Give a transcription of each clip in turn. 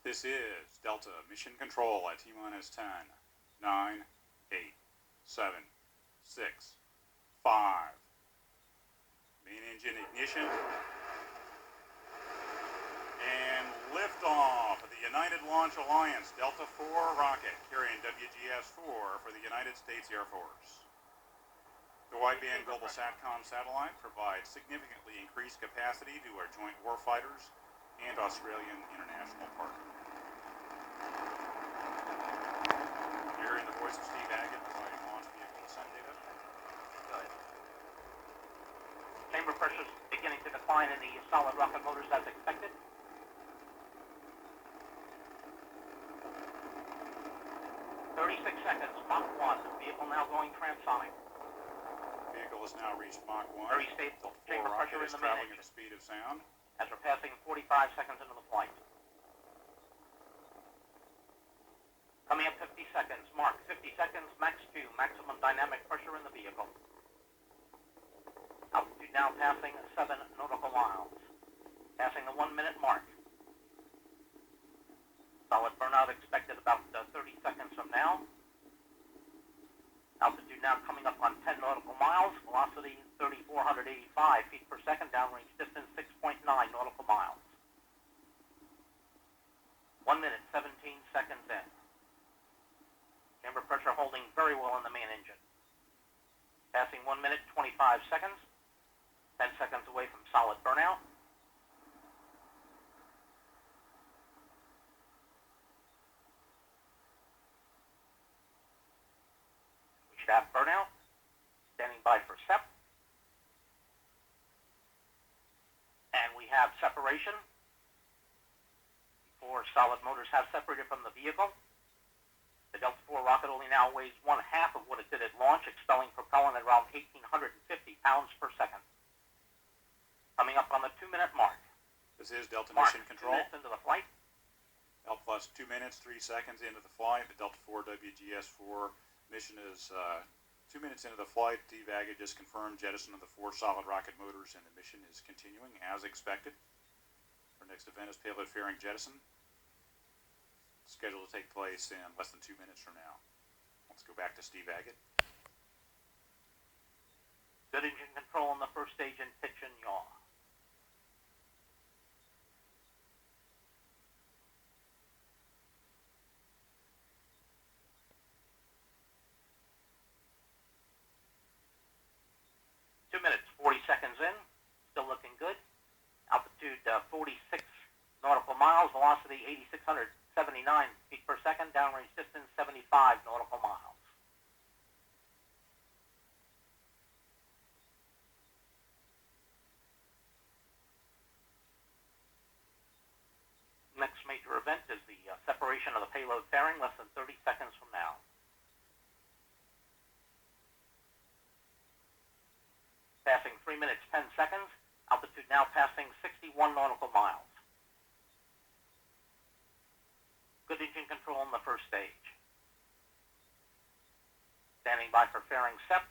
This is Delta Mission Control at T-minus 10, 9, 8, 7, 6, 5. Main engine ignition. And liftoff of the United Launch Alliance Delta IV rocket carrying WGS-4 for the United States Air Force. The wideband global SATCOM satellite provides significantly increased capacity to our joint warfighters and Australian international partners. Hearing the voice of Steve Agate providing launch vehicle descent data. Good. Chamber pressures beginning to decline in the solid rocket motors as expected. Seconds, Mach 1. Vehicle now going transonic. Vehicle has now reached Mach 1. Very stable. Chamber pressure in the main traveling engine. at the speed of sound. As we're passing 45 seconds into the flight. Coming up 50 seconds. Mark 50 seconds. Max 2. Maximum dynamic pressure in the vehicle. Altitude now passing 7 nautical miles. Passing the 1 minute mark. Solid burnout expected about 30 seconds from now. Altitude now coming up on 10 nautical miles. Velocity 3,485 feet per second. Downrange distance 6.9 nautical miles. 1 minute, 17 seconds in. Chamber pressure holding very well in the main engine. Passing 1 minute, 25 seconds. 10 seconds away from solid burnout. Shaft burnout, standing by for SEP. And we have separation. Before solid motors have separated from the vehicle. The Delta IV rocket only now weighs 1/2 of what it did at launch, expelling propellant at around 1,850 pounds per second. Coming up on the 2 minute mark. This is Delta Mark, Mission Control. 2 minutes into the flight. L plus 2 minutes, 3 seconds into the flight. The Delta IV WGS-4 mission is 2 minutes into the flight. Steve Agate just confirmed jettison of the 4 solid rocket motors, and the mission is continuing as expected. Our next event is payload fairing jettison, scheduled to take place in less than 2 minutes from now. Let's go back to Steve Agate. Good engine control on the first stage in pitch and yaw. Seconds in, still looking good. Altitude 46 nautical miles, velocity 8,679 feet per second, downrange distance 75 nautical miles. Next major event is the separation of the payload fairing, less than 30 seconds from now. Passing 3 minutes, 10 seconds. Altitude now passing 61 nautical miles. Good engine control in the first stage. Standing by for fairing SEP.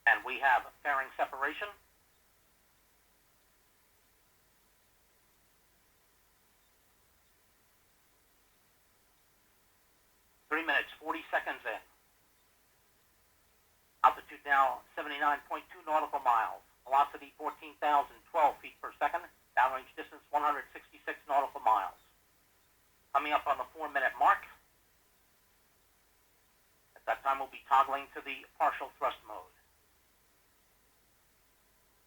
And we have fairing separation. Minutes, 40 seconds in. Altitude now 79.2 nautical miles. Velocity 14,012 feet per second. Downrange distance 166 nautical miles. Coming up on the 4 minute mark. At that time we'll be toggling to the partial thrust mode.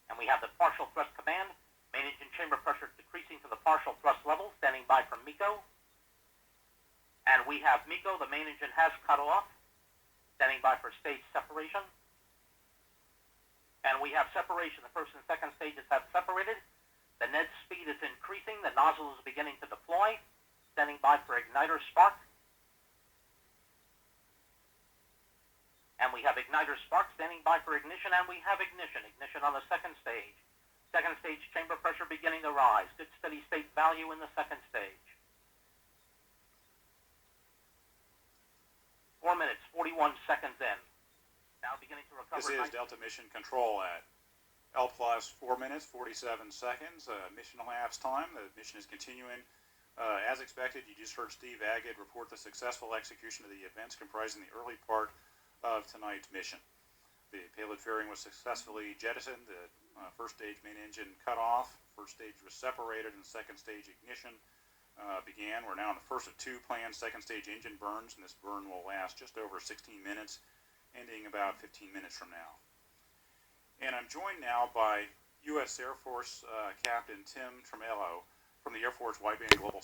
And we have the partial thrust command. Main engine chamber pressure decreasing to the partial thrust level. Standing by from MECO. And we have MECO, the main engine has cut off, standing by for stage separation. And we have separation. The first and second stages have separated. The N.A.S.A speed is increasing. The nozzle is beginning to deploy, standing by for igniter spark. And we have igniter spark standing by for ignition, and we have ignition. Ignition on the second stage. Second stage chamber pressure beginning to rise. Good steady state value in the second stage. 4 minutes, 41 seconds in. Now beginning to recover. This is Delta Mission Control at L plus 4 minutes, 47 seconds. Mission elapsed time. The mission is continuing. As expected, you just heard Steve Agid report the successful execution of the events comprising the early part of tonight's mission. The payload fairing was successfully jettisoned. The first stage main engine cut off. First stage was separated, and second stage ignition began. We're now in the first of two planned second stage engine burns, and this burn will last just over 16 minutes, ending about 15 minutes from now. And I'm joined now by U.S. Air Force Captain Tim Tremello from the Air Force Wideband Global